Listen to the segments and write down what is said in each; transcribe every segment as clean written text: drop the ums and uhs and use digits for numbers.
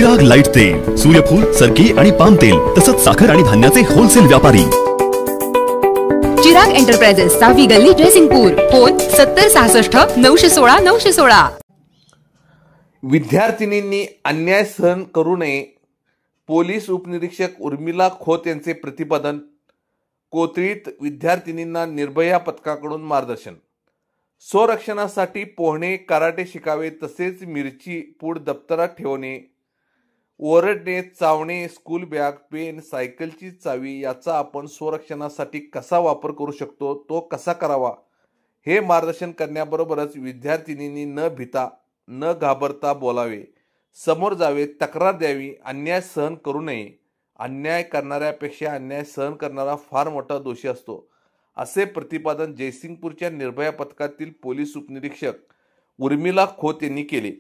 Chirag light तेल, सूर्यफूल, सरकी आणि पाम तेल तसंच साखर आणि धान्याचे होलसेल व्यापारी। चिराग एंटरप्राइजेस, सावी गल्ली, जयसिंगपूर। फोन 7066 916 916। विद्यार्थिनींनी अन्याय सहन करू नये, पोलीस उपनिरीक्षक उर्मिला खोत यांचे प्रतिपादन। कोथळीत विद्यार्थिनींना निर्भया पथकाकडून मार्गदर्शन। स्वरक्षणासाठी पोहणे, कराटे शिकावे, तसेच मिरची पूड दप्तरात ठेवणे, ओरडणे, चावणे, स्कूल बॅग, पेन, सायकलची चावी याचा आपण स्वरक्षणासाठी कसा वापर करू शकतो, तो कसा करावा हे मार्गदर्शन करण्याबरोबरच विद्यार्थिनींनी न भीता न घाबरता बोलावे, समोर जावे, तक्रार द्यावी, अन्याय सहन करू नये। अन्याय करणाऱ्यापेक्षा अन्याय सहन करणारा फार मोठा दोषी असतो, असे प्रतिपादन जयसिंगपूरच्या निर्भया पथकातील पोलीस उपनिरीक्षक उर्मिला खोत यांनी केले।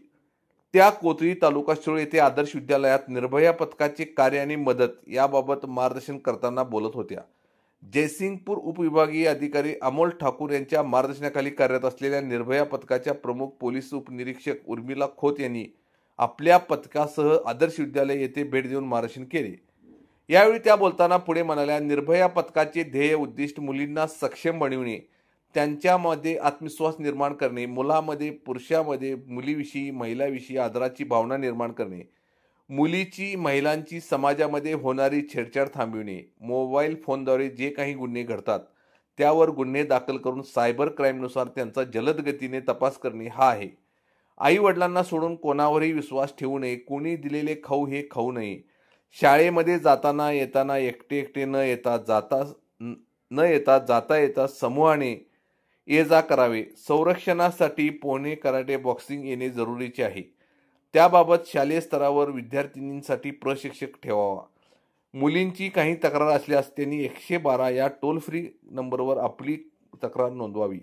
त्या कोथळी तालुका शिरोळ येथे आदर्श विद्यालयात निर्भया पथकाचे कार्य आणि मदत याबाबत मार्गदर्शन करताना बोलत होत्या। जयसिंगपूर उपविभागीय अधिकारी अमोल ठाकूर यांच्या मार्गदर्शनाखाली कार्यरत असलेल्या निर्भया पथकाच्या प्रमुख पोलीस उपनिरीक्षक उर्मिला खोत यांनी आपल्या पथकासह आदर्श विद्यालय येथे भेट देऊन मार्गदर्शन केले। यावेळी त्या बोलताना पुढे म्हणाल्या, निर्भया पथकाचे ध्येय उद्दिष्ट मुलींना सक्षम बनविणे, त्यांच्यामध्ये आत्मविश्वास निर्माण करणे, मुलामध्ये पुरुषामध्ये मुलीविषयी महिलाविषयी आदराची भावना निर्माण करणे, मुलीची महिलांची समाजामध्ये होणारी छेडछाड थांबविणे, मोबाईल फोनद्वारे जे काही गुन्हे घडतात त्यावर गुन्हे दाखल करून सायबर क्राईमनुसार त्यांचा जलद गतीने तपास करणे हा आहे। आई वडिलांना सोडून कोणावरही विश्वास ठेवू नये, कोणी दिलेले खाऊ हे खाऊ नये, शाळेमध्ये जाताना येताना एकटे न येता जाता येता समूहाने ये जा करावे। संरक्षणासाठी पोहणे, कराटे, बॉक्सिंग येणे जरुरीचे आहे। त्याबाबत शालेय स्तरावर विद्यार्थिनींसाठी प्रशिक्षक ठेवावा। मुलींची काही तक्रार असल्यास त्यांनी 112 या टोल फ्री नंबरवर आपली तक्रार नोंदवावी।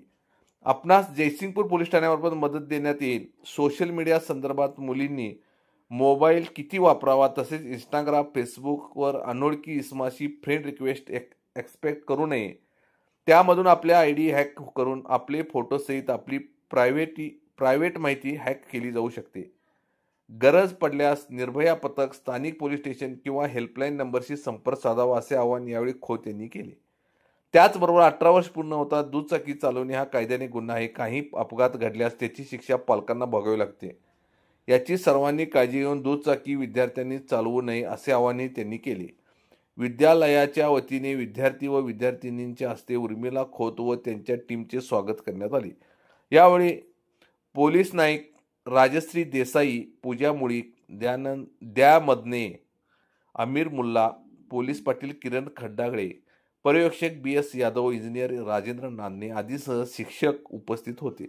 आपणास जयसिंगपूर पोलीस ठाण्यामार्फत मदत देण्यात येईल। सोशल मीडिया संदर्भात मुलींनी मोबाईल किती वापरावा, तसेच इंस्टाग्राम, फेसबुकवर अनोळखी इसमाशी फ्रेंड रिक्वेस्ट एक्सपेक्ट करू नये, त्यामधून आपल्या आयडी हॅक करून आपले फोटोसहित आपली प्रायव्हेट माहिती हॅक केली जाऊ शकते। गरज पडल्यास निर्भया पथक, स्थानिक पोलीस स्टेशन किंवा हेल्पलाईन नंबरशी संपर्क साधावा, असे आवाहन यावेळी खोत यांनी केले। त्याचबरोबर 18 वर्ष पूर्ण होता दुचाकी चालवणे हा कायद्याने गुन्हा आहे। काही अपघात घडल्यास त्याची शिक्षा पालकांना भोगावी लागते, याची सर्वांनी काळजी घेऊन दुचाकी विद्यार्थ्यांनी चालवू नये, असे आवाहनही त्यांनी केले। विद्यालयाच्या वतीने विद्यार्थी व विद्यार्थिनींच्या हस्ते उर्मिला खोत व त्यांच्या टीमचे स्वागत करण्यात आले। यावेळी पोलीस नाईक राजश्री देसाई, पूजा मुळीक, द्या मदने, आमिर मुल्ला, पोलीस पाटील किरण खड्डागळे, पर्यवेक्षक BS यादव, इंजिनियर राजेंद्र नांदणे आदीसह शिक्षक उपस्थित होते।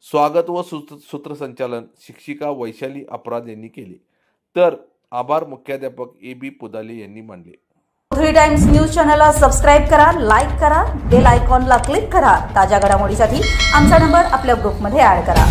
स्वागत व सूत्रसंचालन शिक्षिका वैशाली अपराध यांनी केले, तर आभार मुख्याध्यापक AB पुदाले यांनी मानले। 3 टाइम्स न्यूज चॅनलला सबस्क्राइब करा, लाईक करा, बेल आयकॉनला क्लिक करा। ताज्या घडामोडीसाठी आमचा नंबर आपल्या ग्रुपमध्ये ऍड करा।